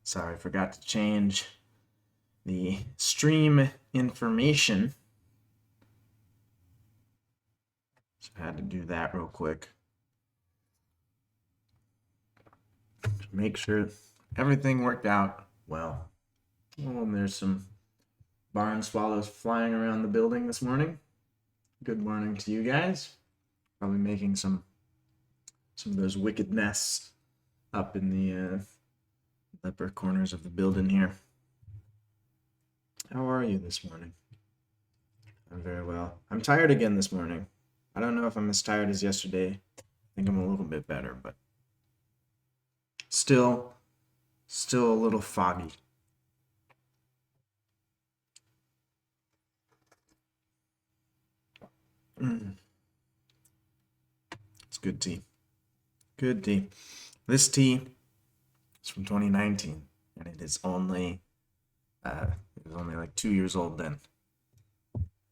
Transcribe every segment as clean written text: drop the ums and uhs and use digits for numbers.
Sorry, I forgot to change the stream information. So I had to do that real quick. To make sure everything worked out well. Oh, and there's some barn swallows flying around the building this morning. Good morning to you guys. Probably making some of those wicked nests up in the upper corners of the building here. How are you this morning? I'm very well. I'm tired again this morning. I don't know if I'm as tired as yesterday. I think I'm a little bit better, but still a little foggy. It's good tea. Good tea. This tea is from 2019, and it was only like 2 years old then.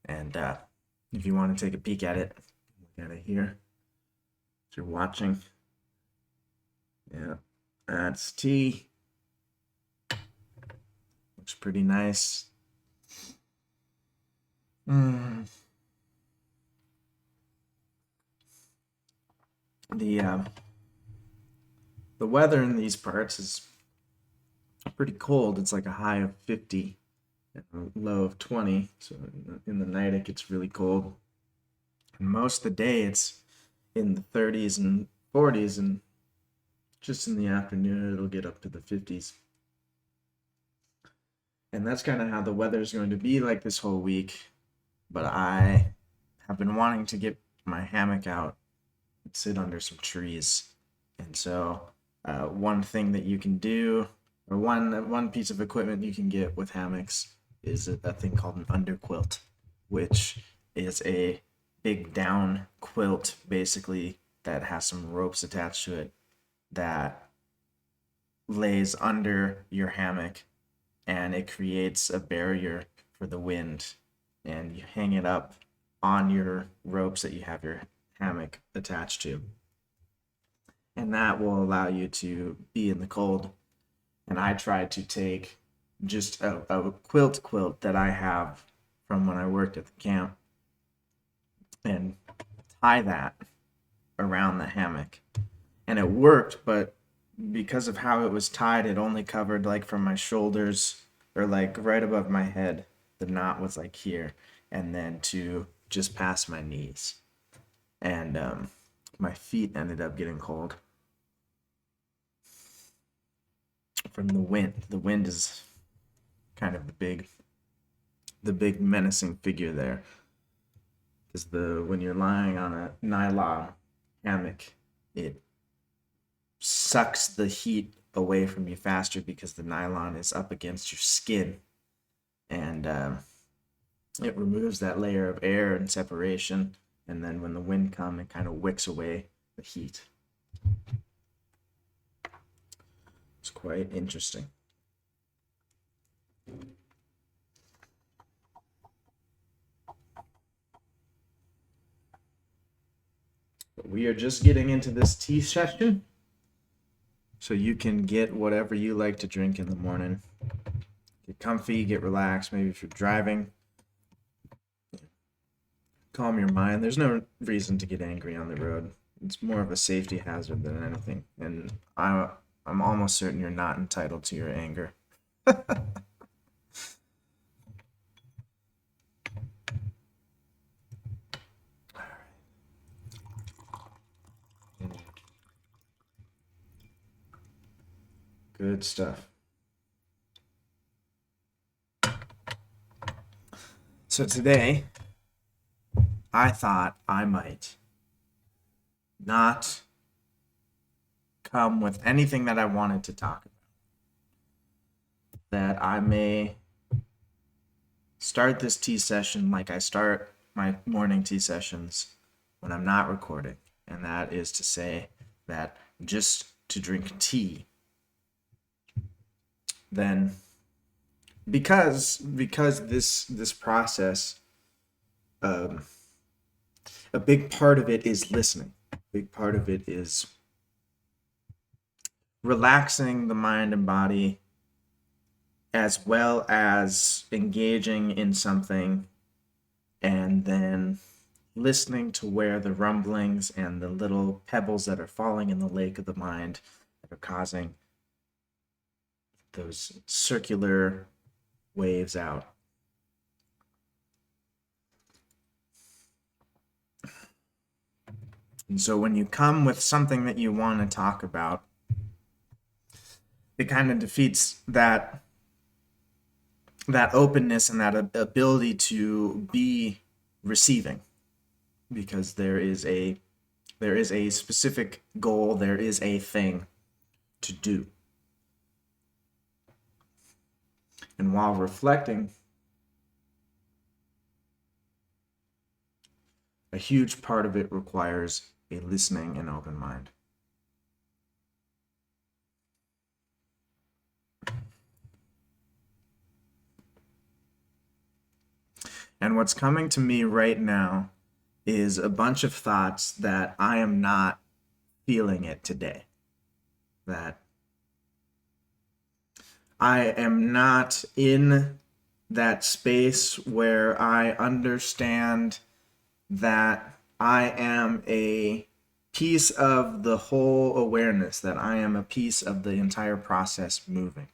And if you want to take a peek at it, look at it here. If you're watching, yeah, that's tea. Looks pretty nice. The weather in these parts is pretty cold. It's like a high of 50 and a low of 20. So in the night it gets really cold. And most of the day it's in the 30s and 40s, and just in the afternoon it'll get up to the 50s. And that's kind of how the weather is going to be like this whole week. But I have been wanting to get my hammock out and sit under some trees. And so one thing that you can do, or one piece of equipment you can get with hammocks, is a thing called an underquilt, which is a big down quilt basically that has some ropes attached to it that lays under your hammock, and it creates a barrier for the wind, and you hang it up on your ropes that you have your hammock attached to, and that will allow you to be in the cold. And I tried to take just a quilt that I have from when I worked at the camp and tie that around the hammock, and it worked, but because of how it was tied, it only covered like from my shoulders, or like right above my head. The knot was like here, and then to just past my knees, and my feet ended up getting cold from the wind. The wind is kind of the big menacing figure there, because when you're lying on a nylon hammock, it sucks the heat away from you faster because the nylon is up against your skin, and it removes that layer of air and separation, and then when the wind comes, it kind of wicks away the heat. It's quite interesting. But we are just getting into this tea session, so you can get whatever you like to drink in the morning. Get comfy, get relaxed. Maybe if you're driving, calm your mind. There's no reason to get angry on the road. It's more of a safety hazard than anything. And I'm almost certain you're not entitled to your anger. Good stuff. So today, I thought I might not come with anything that I wanted to talk about. That I may start this tea session like I start my morning tea sessions when I'm not recording. And that is to say that just to drink tea, then because this process, a big part of it is listening. A big part of it is relaxing the mind and body as well as engaging in something and then listening to where the rumblings and the little pebbles that are falling in the lake of the mind that are causing those circular waves out. And so when you come with something that you want to talk about, it kind of defeats that openness and that ability to be receiving, because there is a specific goal, there is a thing to do. And while reflecting, a huge part of it requires a listening and open mind. And what's coming to me right now is a bunch of thoughts that I am not feeling it today. That I am not in that space where I understand that I am a piece of the whole awareness, that I am a piece of the entire process moving.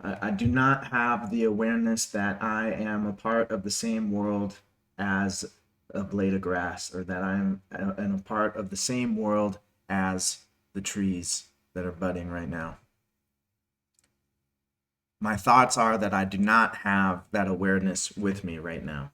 I do not have the awareness that I am a part of the same world as a blade of grass, or that I'm a part of the same world as the trees that are budding right now. My thoughts are that I do not have that awareness with me right now.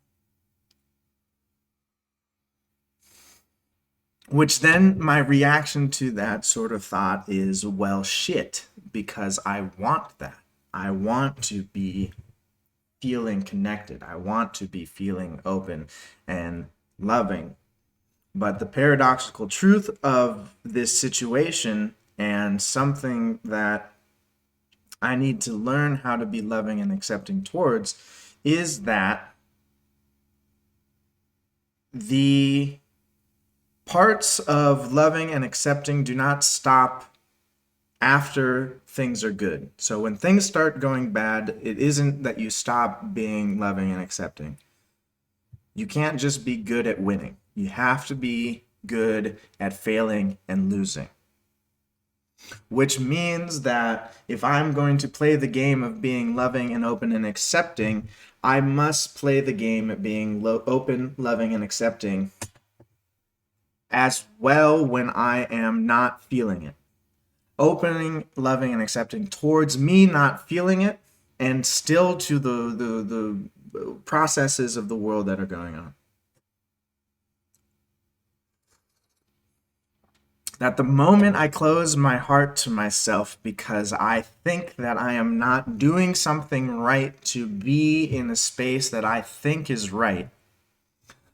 Which then my reaction to that sort of thought is, well, shit, because I want that. I want to be feeling connected. I want to be feeling open and loving. But the paradoxical truth of this situation, and something that I need to learn how to be loving and accepting towards, is that the parts of loving and accepting do not stop after things are good. So when things start going bad, it isn't that you stop being loving and accepting. You can't just be good at winning. You have to be good at failing and losing. Which means that if I'm going to play the game of being loving and open and accepting, I must play the game of being open, loving, and accepting as well when I am not feeling it. Opening, loving, and accepting towards me not feeling it, and still to the processes of the world that are going on. That the moment I close my heart to myself because I think that I am not doing something right to be in a space that I think is right,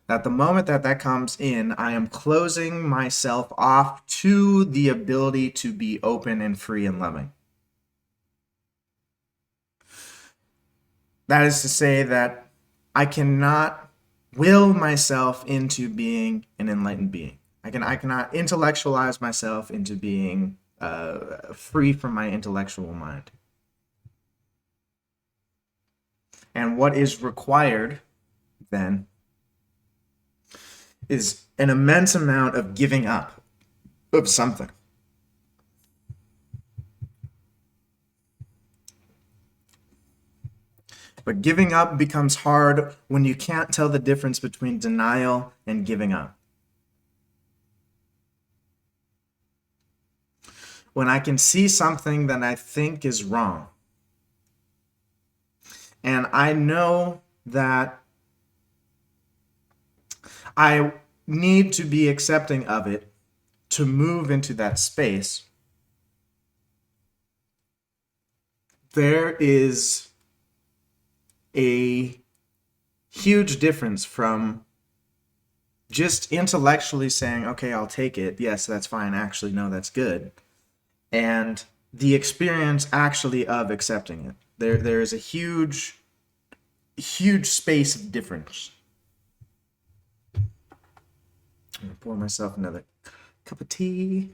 that the moment that that comes in, I am closing myself off to the ability to be open and free and loving. That is to say that I cannot will myself into being an enlightened being. I cannot intellectualize myself into being free from my intellectual mind. And what is required then is an immense amount of giving up of something. But giving up becomes hard when you can't tell the difference between denial and giving up. When I can see something that I think is wrong, and I know that I need to be accepting of it to move into that space, there is a huge difference from just intellectually saying, okay, I'll take it. Yes, that's fine. Actually, no, that's good. And the experience actually of accepting it. There is a huge space of difference. I'm gonna pour myself another cup of tea.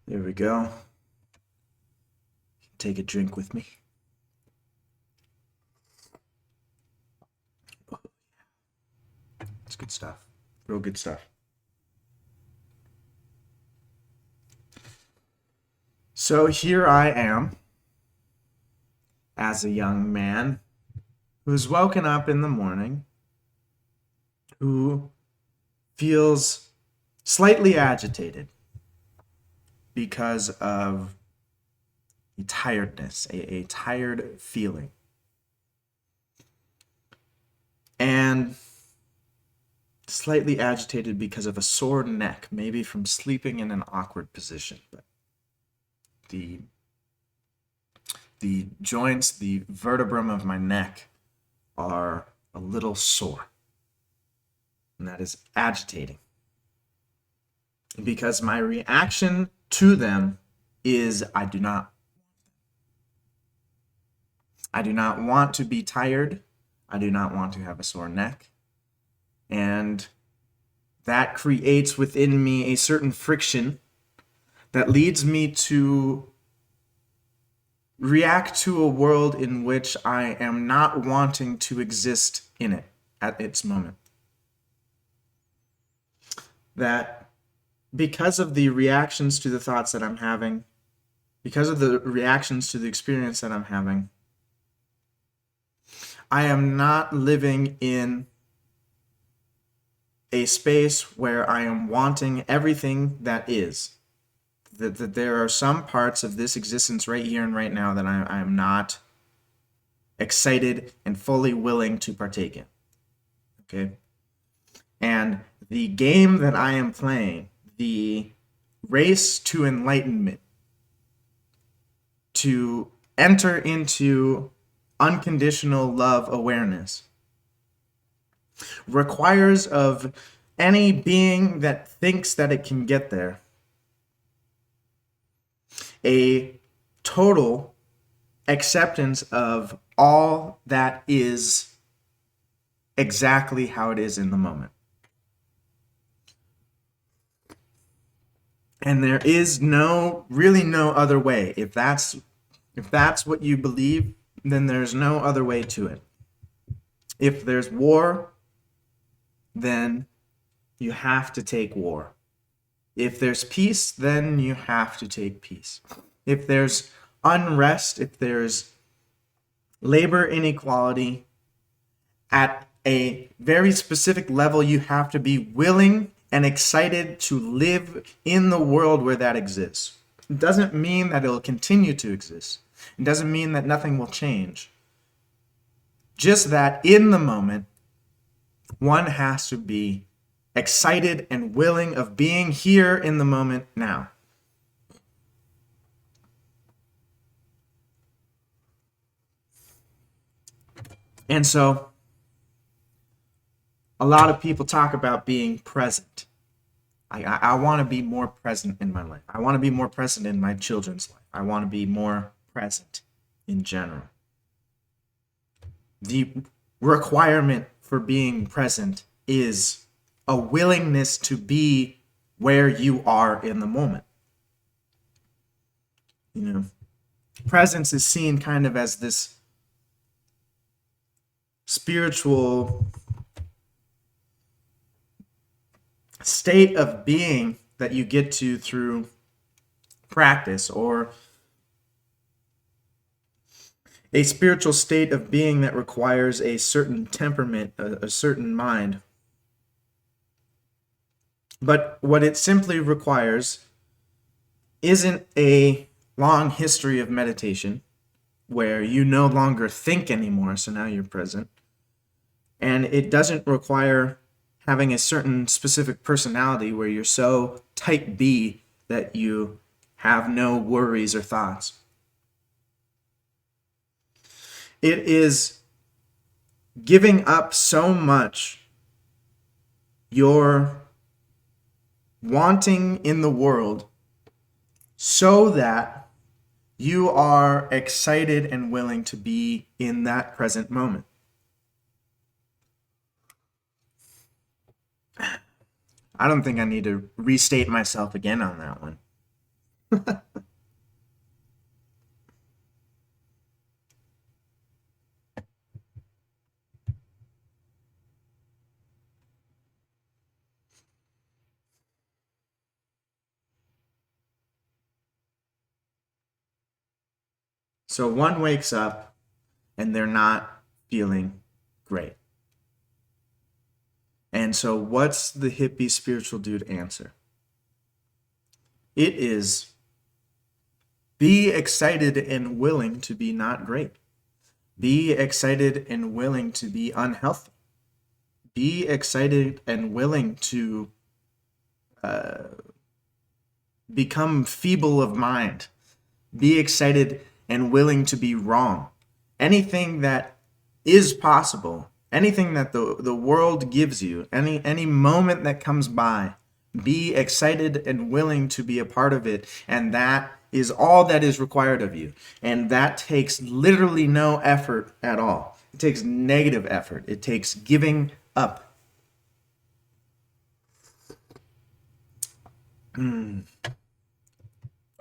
There we go. Take a drink with me. It's good stuff. Real good stuff. So here I am, as a young man who's woken up in the morning, who feels slightly agitated because of a tiredness, a tired feeling. And slightly agitated because of a sore neck, maybe from sleeping in an awkward position. But the joints, the vertebrum of my neck are a little sore. And that is agitating. Because my reaction to them is I do not want to be tired. I do not want to have a sore neck. And that creates within me a certain friction that leads me to react to a world in which I am not wanting to exist in it at its moment. That because of the reactions to the thoughts that I'm having, because of the reactions to the experience that I'm having, I am not living in a space where I am wanting everything that is. That there are some parts of this existence right here and right now that I am not excited and fully willing to partake in. Okay? And the game that I am playing, the race to enlightenment, to enter into unconditional love awareness, requires of any being that thinks that it can get there a total acceptance of all that is exactly how it is in the moment. And there is really no other way. If that's what you believe, then there's no other way to it. If there's war, then you have to take war. If there's peace, then you have to take peace. If there's unrest, if there's labor inequality, at a very specific level, you have to be willing and excited to live in the world where that exists. It doesn't mean that it'll continue to exist. It doesn't mean that nothing will change. Just that in the moment, one has to be excited and willing of being here in the moment now. And so, a lot of people talk about being present. I want to be more present in my life. I want to be more present in my children's life. I want to be more present in general. The requirement for being present is a willingness to be where you are in the moment. Presence is seen kind of as this spiritual state of being that you get to through practice, or a spiritual state of being that requires a certain temperament, a certain mind. But what it simply requires isn't a long history of meditation where you no longer think anymore, so now you're present. And it doesn't require having a certain specific personality where you're so type B that you have no worries or thoughts. It is giving up so much You're wanting in the world so that you are excited and willing to be in that present moment. I don't think I need to restate myself again on that one. So one wakes up and they're not feeling great. And so what's the hippie spiritual dude answer? It is be excited and willing to be not great. Be excited and willing to be unhealthy. Be excited and willing to become feeble of mind. Be excited and willing to be wrong. Anything that is possible, anything that the world gives you, any moment that comes by, be excited and willing to be a part of it. And that is all that is required of you. And that takes literally no effort at all. It takes negative effort. It takes giving up.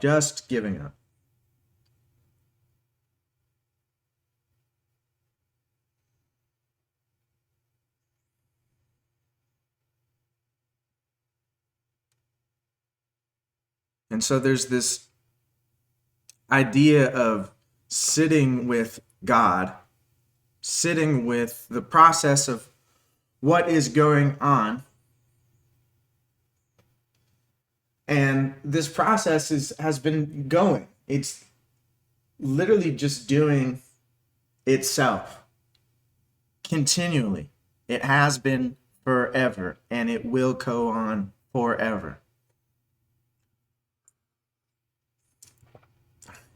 Just giving up. And so there's this idea of sitting with God, sitting with the process of what is going on. And this process has been going. It's literally just doing itself continually. It has been forever, and it will go on forever.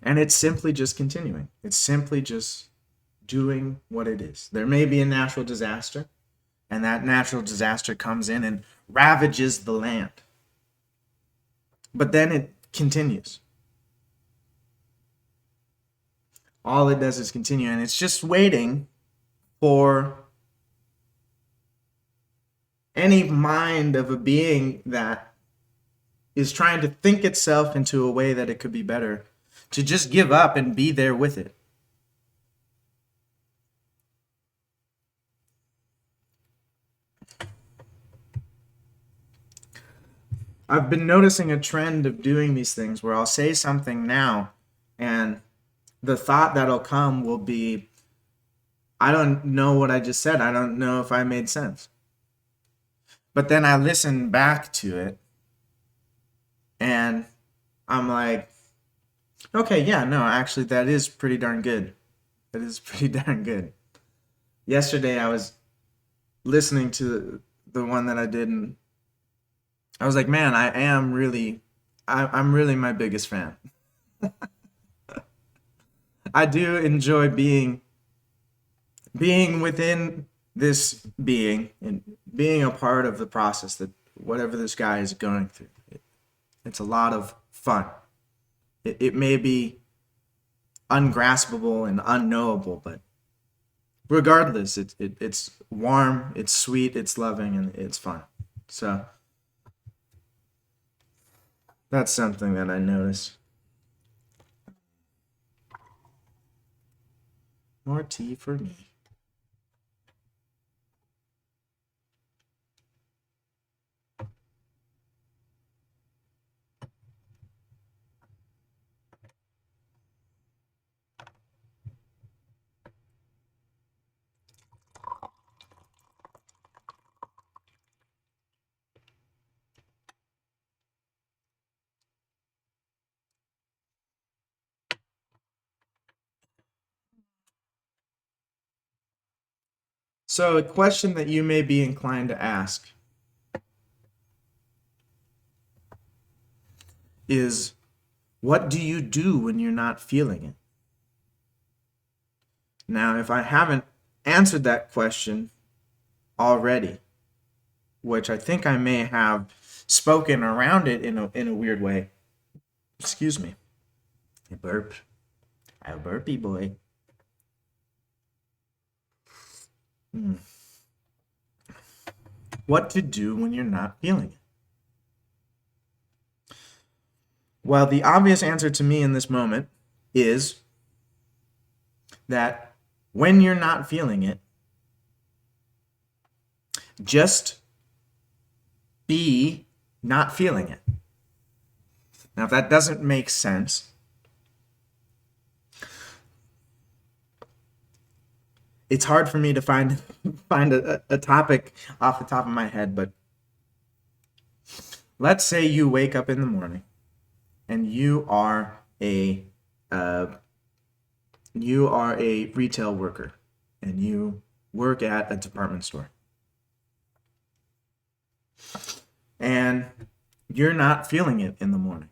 And it's simply just continuing. It's simply just doing what it is. There may be a natural disaster, and that natural disaster comes in and ravages the land. But then it continues. All it does is continue, and it's just waiting for any mind of a being that is trying to think itself into a way that it could be better to just give up and be there with it. I've been noticing a trend of doing these things where I'll say something now and the thought that'll come will be, I don't know what I just said. I don't know if I made sense. But then I listen back to it and I'm like, okay, yeah, no, actually that is pretty darn good. That is pretty darn good. Yesterday I was listening to the one that I did and I was like, man, I'm really my biggest fan. I do enjoy being within this being and being a part of the process that whatever this guy is going through. It's a lot of fun. It may be ungraspable and unknowable, but regardless, it's warm, it's sweet, it's loving, and it's fun. So that's something that I notice. More tea for me. So, a question that you may be inclined to ask is, what do you do when you're not feeling it? Now, if I haven't answered that question already, which I think I may have spoken around it in a weird way. Excuse me. I burp. I burpy boy. What to do when you're not feeling it? Well, the obvious answer to me in this moment is that when you're not feeling it, just be not feeling it. Now, if that doesn't make sense, it's hard for me to find a topic off the top of my head, but let's say you wake up in the morning and you are a retail worker and you work at a department store. And you're not feeling it in the morning.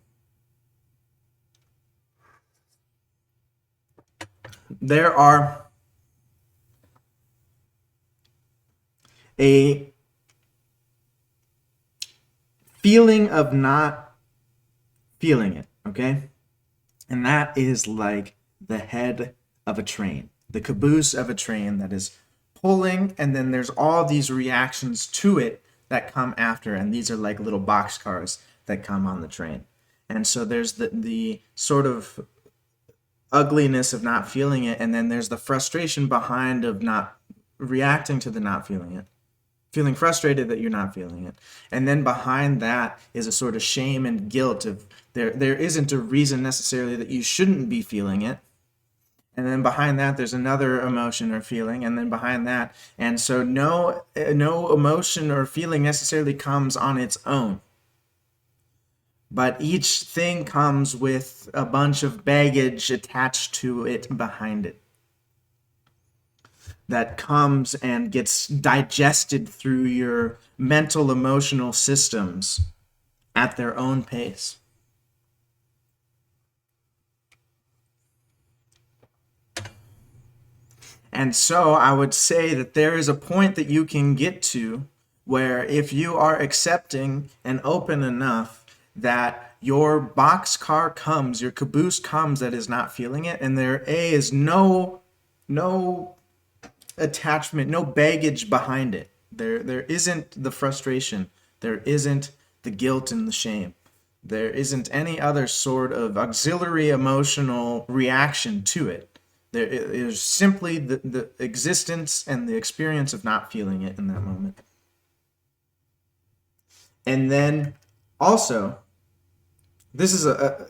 There are a feeling of not feeling it, okay? And that is like the head of a train, the caboose of a train that is pulling, and then there's all these reactions to it that come after, and these are like little boxcars that come on the train. And so there's the sort of ugliness of not feeling it, and then there's the frustration behind of not reacting to the not feeling it, feeling frustrated that you're not feeling it. And then behind that is a sort of shame and guilt of there isn't a reason necessarily that you shouldn't be feeling it. And then behind that there's another emotion or feeling, and then behind that, and so no emotion or feeling necessarily comes on its own, but each thing comes with a bunch of baggage attached to it behind it that comes and gets digested through your mental emotional systems at their own pace. And so I would say that there is a point that you can get to where if you are accepting and open enough that your boxcar comes, your caboose comes that is not feeling it, and there is no attachment, no baggage behind it. There isn't the frustration. There isn't the guilt and the shame. There isn't any other sort of auxiliary emotional reaction to it. There is simply the existence and the experience of not feeling it in that moment. And then also, this is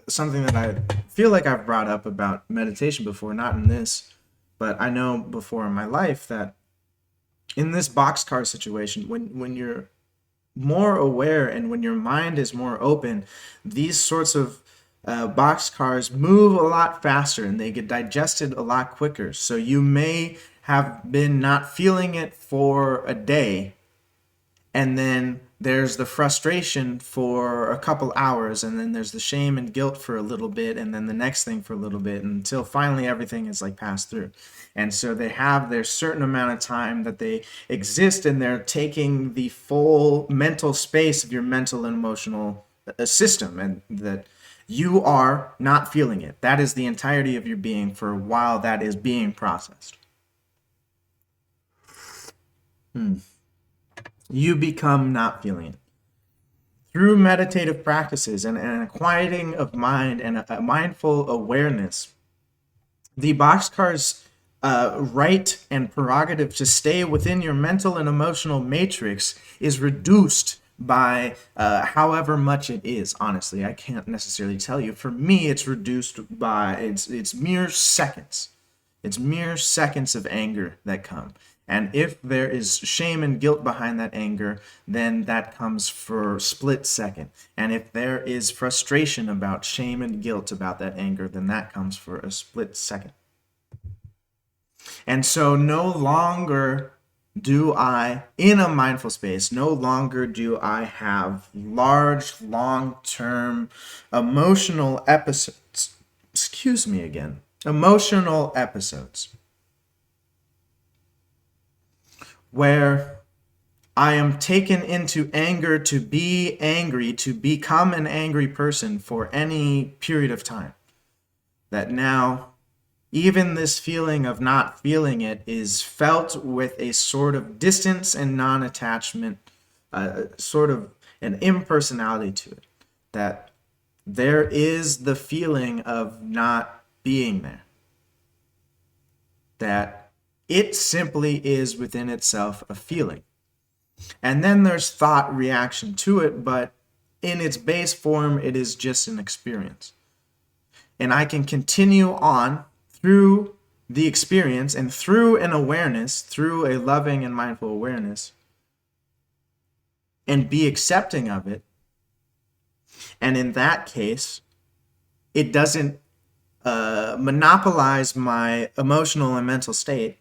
something that I feel like I've brought up about meditation before, not in this, but I know before in my life that in this boxcar situation, when you're more aware and when your mind is more open, these sorts of boxcars move a lot faster and they get digested a lot quicker. So you may have been not feeling it for a day, and then there's the frustration for a couple hours, and then there's the shame and guilt for a little bit, and then the next thing for a little bit, until finally everything is like passed through. And so they have their certain amount of time that they exist, and they're taking the full mental space of your mental and emotional system, and that you are not feeling it. That is the entirety of your being for a while that is being processed. You become not feeling it. Through meditative practices and a quieting of mind and a mindful awareness, the boxcar's right and prerogative to stay within your mental and emotional matrix is reduced by however much it is. Honestly, I can't necessarily tell you. For me, it's reduced by it's mere seconds. It's mere seconds of anger that come. And if there is shame and guilt behind that anger, then that comes for a split second. And if there is frustration about shame and guilt about that anger, then that comes for a split second. And so no longer do I, in a mindful space, no longer do I have large, long-term emotional episodes. Excuse me again. Emotional episodes where I am taken into anger to be angry, to become an angry person for any period of time. That now, even this feeling of not feeling it is felt with a sort of distance and non-attachment, sort of an impersonality to it. That there is the feeling of not being there. That it simply is within itself a feeling. And then there's thought reaction to it, but in its base form, it is just an experience. And I can continue on through the experience and through an awareness, through a loving and mindful awareness, and be accepting of it. And in that case, it doesn't monopolize my emotional and mental state.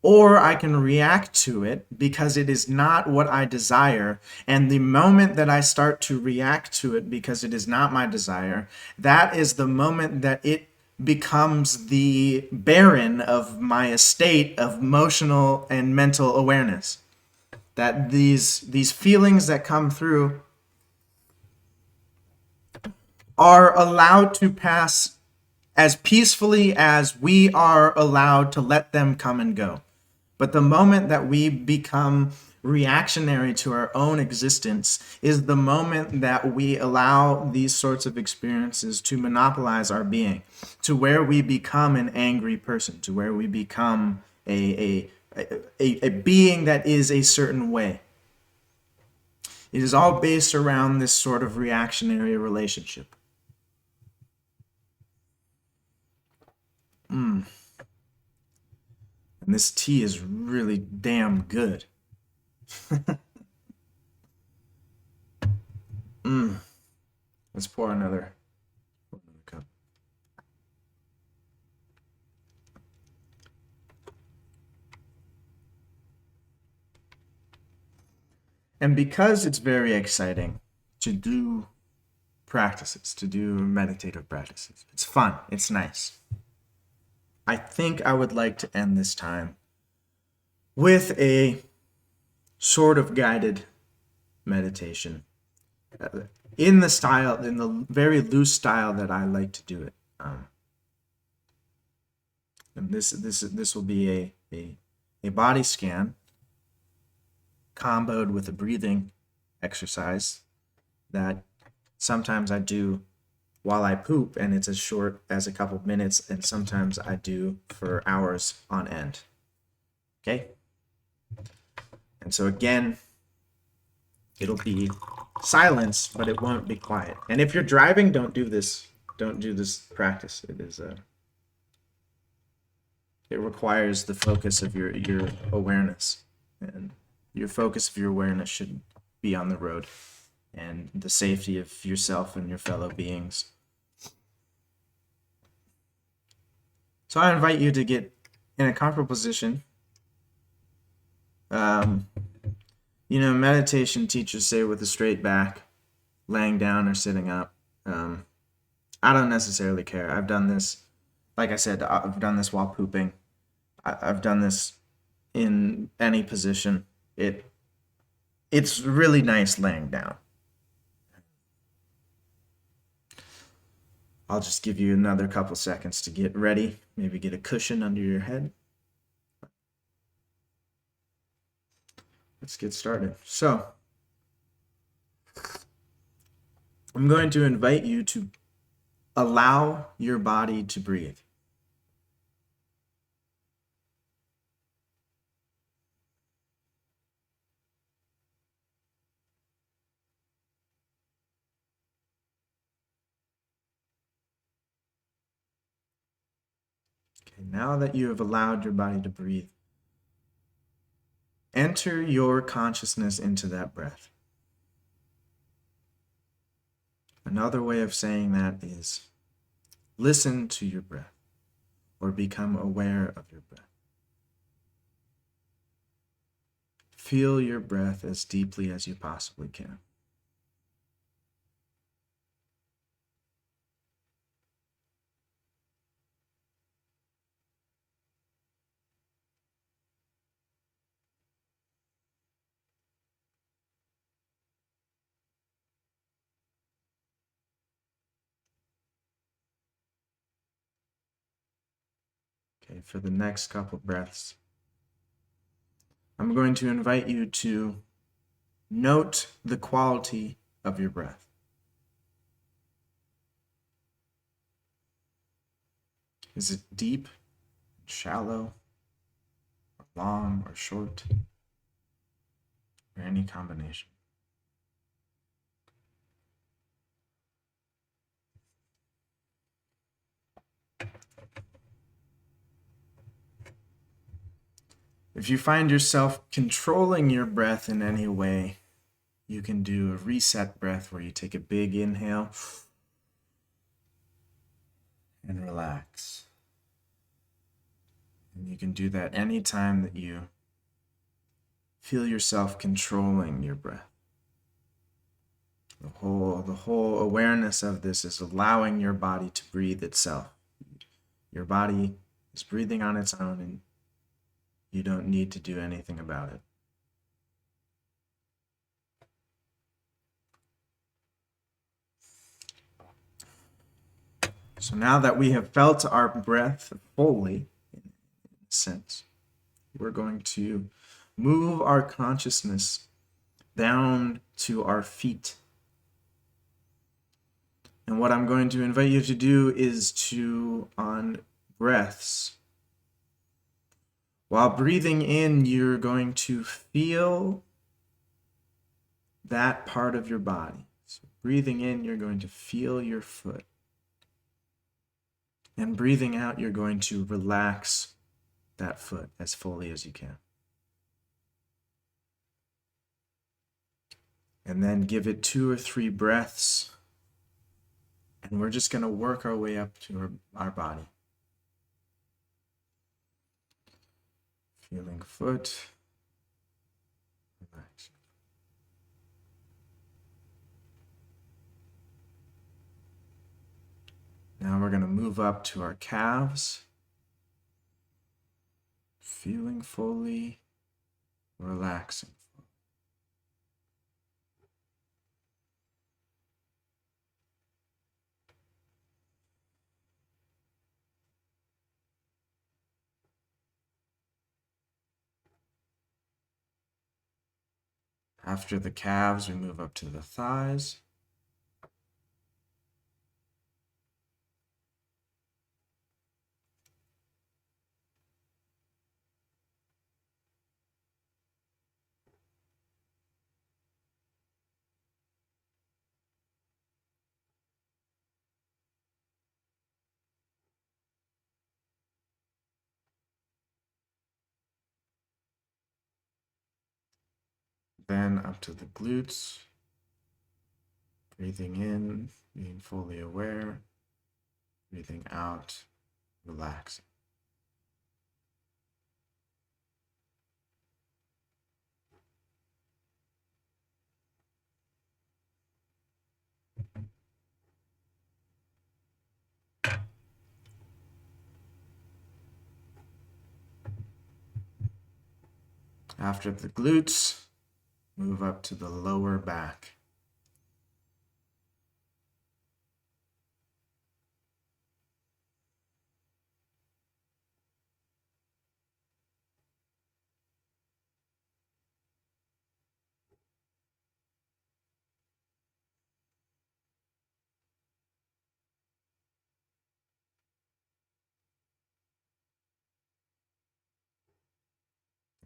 Or I can react to it because it is not what I desire. And the moment that I start to react to it because it is not my desire, that is the moment that it becomes the baron of my estate of emotional and mental awareness. That these feelings that come through are allowed to pass as peacefully as we are allowed to let them come and go. But the moment that we become reactionary to our own existence is the moment that we allow these sorts of experiences to monopolize our being, to where we become an angry person, to where we become a being that is a certain way. It is all based around this sort of reactionary relationship. And this tea is really damn good. Let's pour another cup. And because it's very exciting to do practices, to do meditative practices, it's fun, it's nice. I think I would like to end this time with a sort of guided meditation in the very loose style that I like to do it. And this will be a body scan comboed with a breathing exercise that sometimes I do while I poop, and it's as short as a couple minutes, and sometimes I do for hours on end. Okay? And so again, it'll be silence, but it won't be quiet. And if you're driving, don't do this practice. It requires the focus of your awareness. And your focus of your awareness should be on the road and the safety of yourself and your fellow beings. So I invite you to get in a comfortable position. Meditation teachers say with a straight back, laying down or sitting up. I don't necessarily care. I've done this, like I said, I've done this while pooping. I've done this in any position. It's really nice laying down. I'll just give you another couple seconds to get ready. Maybe get a cushion under your head. Let's get started. So, I'm going to invite you to allow your body to breathe. Okay, now that you have allowed your body to breathe, enter your consciousness into that breath. Another way of saying that is listen to your breath or become aware of your breath. Feel your breath as deeply as you possibly can. Okay, for the next couple breaths, I'm going to invite you to note the quality of your breath. Is it deep, shallow, or long, or short, or any combination? If you find yourself controlling your breath in any way, you can do a reset breath where you take a big inhale and relax. And you can do that anytime that you feel yourself controlling your breath. The whole awareness of this is allowing your body to breathe itself. Your body is breathing on its own, and you don't need to do anything about it. So now that we have felt our breath fully, in a sense, we're going to move our consciousness down to our feet. And what I'm going to invite you to do is to, on breaths, while breathing in, you're going to feel that part of your body. So breathing in, you're going to feel your foot. And breathing out, you're going to relax that foot as fully as you can. And then give it 2 or 3 breaths. And we're just going to work our way up to our body. Feeling foot. Relax. Now we're going to move up to our calves. Feeling fully, relaxing. After the calves, we move up to the thighs. Then up to the glutes. Breathing in, being fully aware. Breathing out, relaxing. After the glutes, move up to the lower back.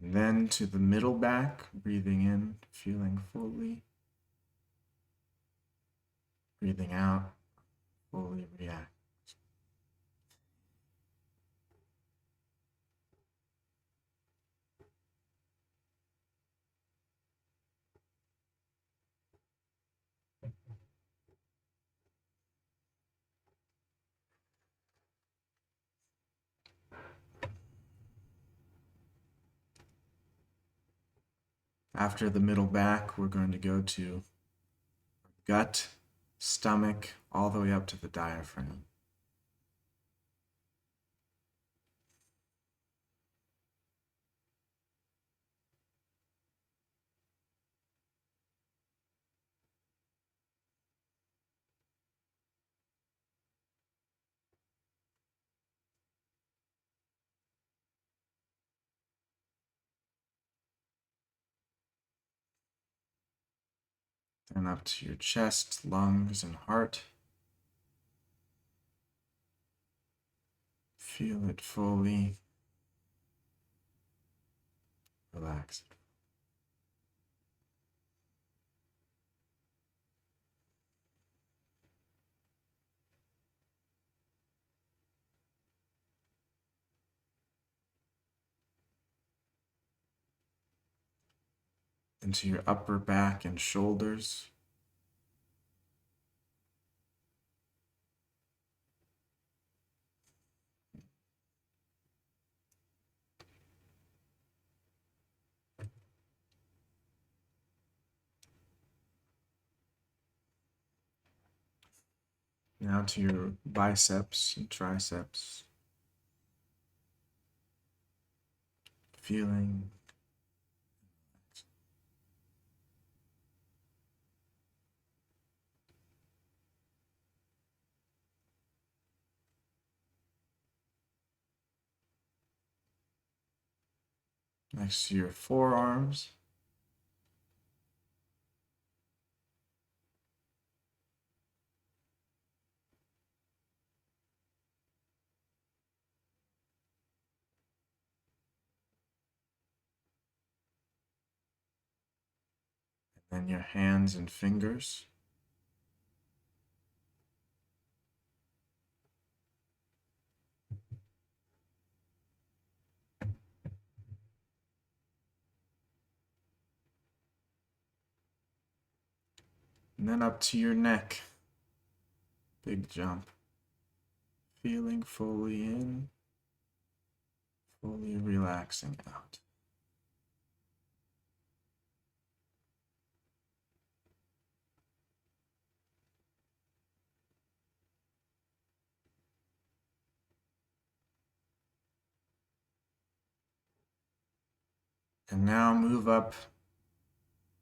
And then to the middle back, breathing in, feeling fully. Breathing out, fully react. After the middle back, we're going to go to gut, stomach, all the way up to the diaphragm. Then up to your chest, lungs, and heart. Feel it fully relax. Into your upper back and shoulders. Now to your biceps and triceps. Feeling. Next to your forearms. Then your hands and fingers. And then up to your neck. Big jump. Feeling fully in, fully relaxing out. And now move up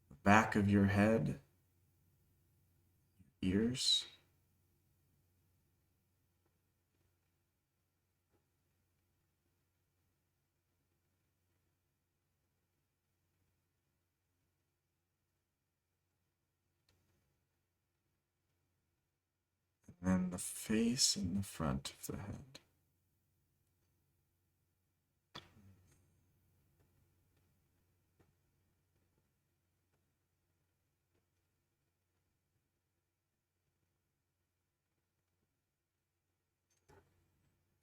the back of your head, ears. And then the face and the front of the head.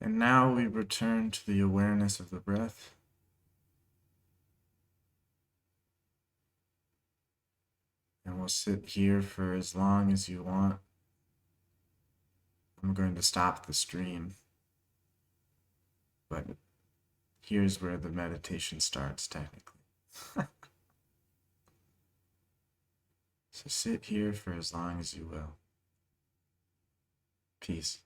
And now we return to the awareness of the breath. And we'll sit here for as long as you want. I'm going to stop the stream, but here's where the meditation starts technically. So sit here for as long as you will. Peace.